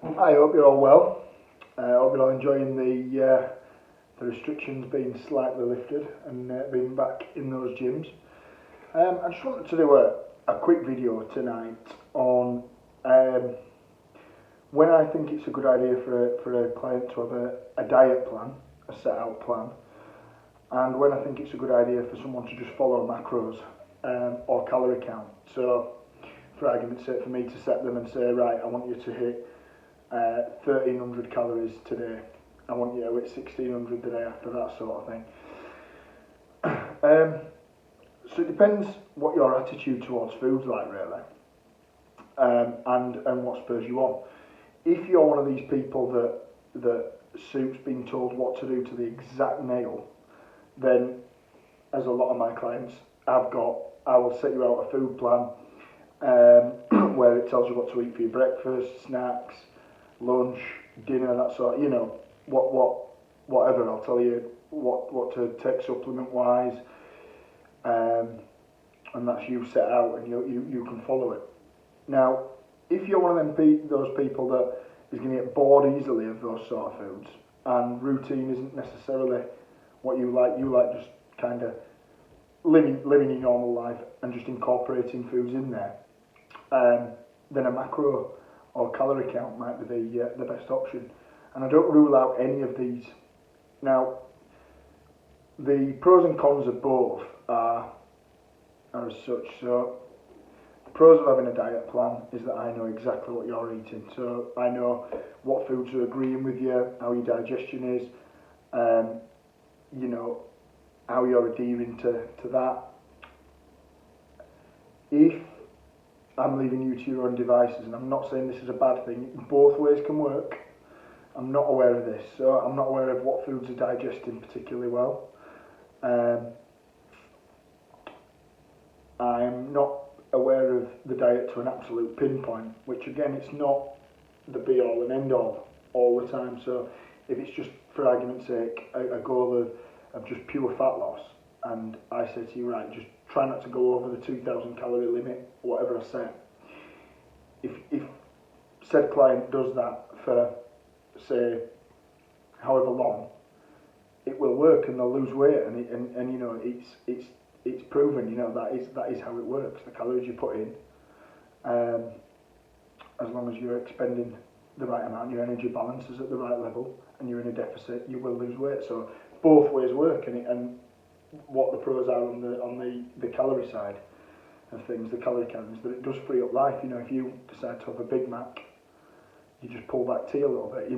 I hope you're all well. I hope you're all enjoying the restrictions being slightly lifted and being back in those gyms. I just wanted to do a quick video tonight on when I think it's a good idea for a client to have a diet plan, a set out plan, and when I think it's a good idea for someone to just follow macros or calorie count. So, for argument's sake, for me to set them and say, right, I want you to hit 1300 calories today. I want you to hit 1600 the day after, that sort of thing. So it depends what your attitude towards food's like, really, and what spurs you on. If you're one of these people that suits being told what to do to the exact nail, then, as a lot of my clients I will set you out a food plan where it tells you what to eat for your breakfast, snacks, lunch, dinner, that sort. Whatever. I'll tell you what to take supplement wise, and that's you set out, and you can follow it. Now, if you're one of those people that is going to get bored easily of those sort of foods, and routine isn't necessarily what you like just kind of living your normal life and just incorporating foods in there, then a macro or calorie count might be the best option. And I don't rule out any of these. Now, the pros and cons of both are as such. So, the pros of having a diet plan is that I know exactly what you're eating. So I know what foods are agreeing with you, how your digestion is, how you're adhering to that. If I'm leaving you to your own devices, and I'm not saying this is a bad thing, both ways can work. I'm not aware of this, so I'm not aware of what foods are digesting particularly well. I'm not aware of the diet to an absolute pinpoint, which again, it's not the be all and end all the time. So if it's just, for argument's sake, a goal of just pure fat loss, and I say to you, right, just try not to go over the 2000 calorie limit, whatever I say. If said client does that for, say, however long, it will work and they'll lose weight, and it's proven, that is how it works. The calories you put in, as long as you're expending the right amount, your energy balance is at the right level, and you're in a deficit, you will lose weight. So both ways work, and what the pros are on the calorie side of things, the calorie count, is that it does free up life. If you decide to have a Big Mac, you just pull back tea a little bit,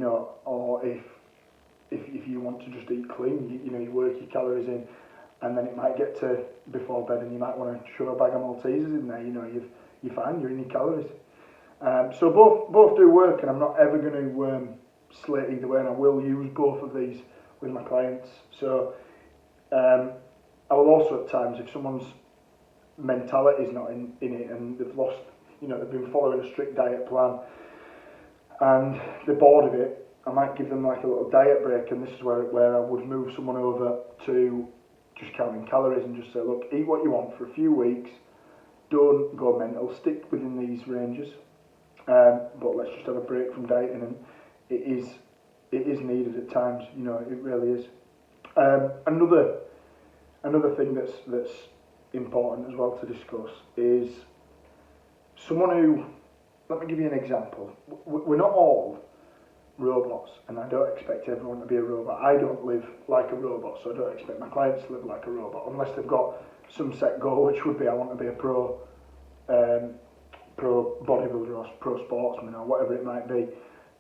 or if you want to just eat clean, you work your calories in, and then it might get to before bed and you might want to shove a bag of Maltesers in there, you're fine, you're in your calories. So both do work, and I'm not ever going to slate either way, and I will use both of these with my clients. So I will also at times, if someone's mentality is not in it and they've lost, they've been following a strict diet plan and they're bored of it, I might give them like a little diet break, and this is where I would move someone over to just counting calories and just say, look, eat what you want for a few weeks, don't go mental, stick within these ranges, but let's just have a break from dieting, and it is needed at times, it really is. Another thing that's important as well to discuss is someone who, let me give you an example. We're not all robots, and I don't expect everyone to be a robot. I don't live like a robot, so I don't expect my clients to live like a robot, unless they've got some set goal, which would be, I want to be a pro bodybuilder or pro sportsman or whatever it might be.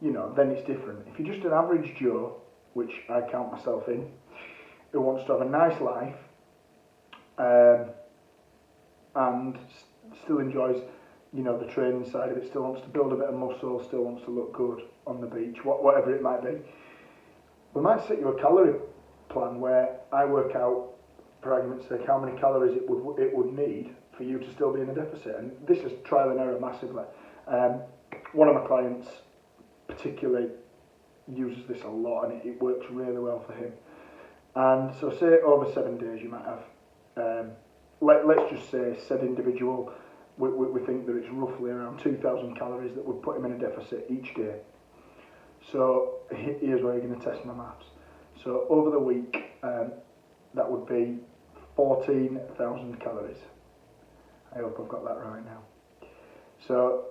Then it's different. If you're just an average Joe, which I count myself in, who wants to have a nice life, and still enjoys, the training side of it, still wants to build a bit of muscle, still wants to look good on the beach, whatever it might be, we might set you a calorie plan where I work out, for argument's sake, how many calories it would need for you to still be in a deficit. And this is trial and error massively. One of my clients particularly uses this a lot, and it works really well for him. And so say over 7 days you might have, let's just say said individual, we think that it's roughly around 2000 calories that would put him in a deficit each day. So here's where you're going to test my maths. So over the week, that would be 14,000 calories. I hope I've got that right now. So,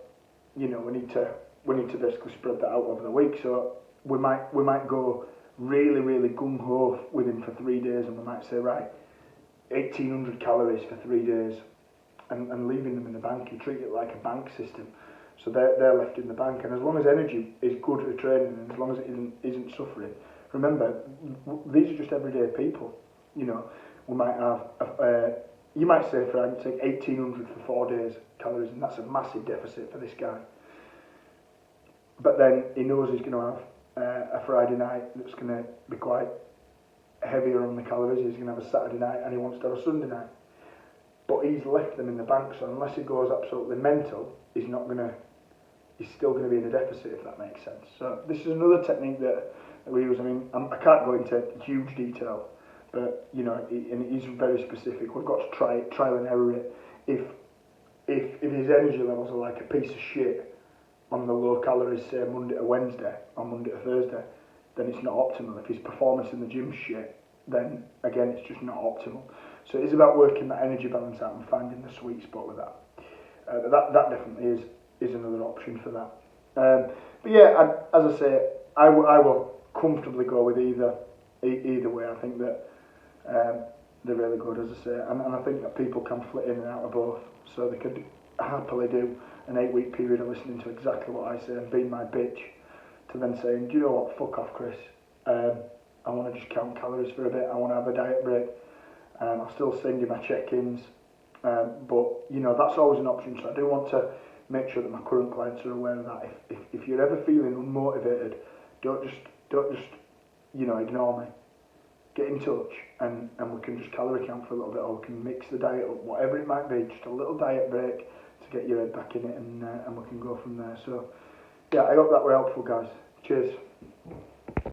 you know, we need to basically spread that out over the week. So we might go really gung ho with him for 3 days, and we might say, right, 1,800 calories for 3 days, and leaving them in the bank. You treat it like a bank system. So they're left in the bank, and as long as energy is good for training, and as long as it isn't suffering. Remember, these are just everyday people. You know, we might have. You might say, for argument's sake, 1,800 for 4 days calories, and that's a massive deficit for this guy. But then he knows he's going to have a Friday night that's going to be quite heavier on the calories. He's going to have a Saturday night, and he wants to have a Sunday night. But he's left them in the bank, so unless he goes absolutely mental, he's still going to be in a deficit, if that makes sense. So this is another technique that we use. I mean, I can't go into huge detail, but you know, and it is very specific. We've got to trial and error it. If his energy levels are like a piece of shit on the low calories, say Monday to Wednesday or Monday to Thursday, then it's not optimal. If his performance in the gym's shit, then again it's just not optimal. So it is about working that energy balance out and finding the sweet spot with that. That definitely is another option for that. But yeah, as I say, I will comfortably go with either way. I think that they're really good, as I say, and I think that people can flit in and out of both, so they could happily do an 8-week period of listening to exactly what I say and being my bitch, to then saying, do you know what, fuck off, Chris, I want to just count calories for a bit, I want to have a diet break, I'll still send you my check-ins, but you know, that's always an option. So I do want to make sure that my current clients are aware of that. If you're ever feeling unmotivated, don't just you know, ignore me. Get in touch, and we can just calorie count for a little bit, or we can mix the diet up, whatever it might be, just a little diet break to get your head back in it, and we can go from there. So yeah, I hope that were helpful, guys. Cheers.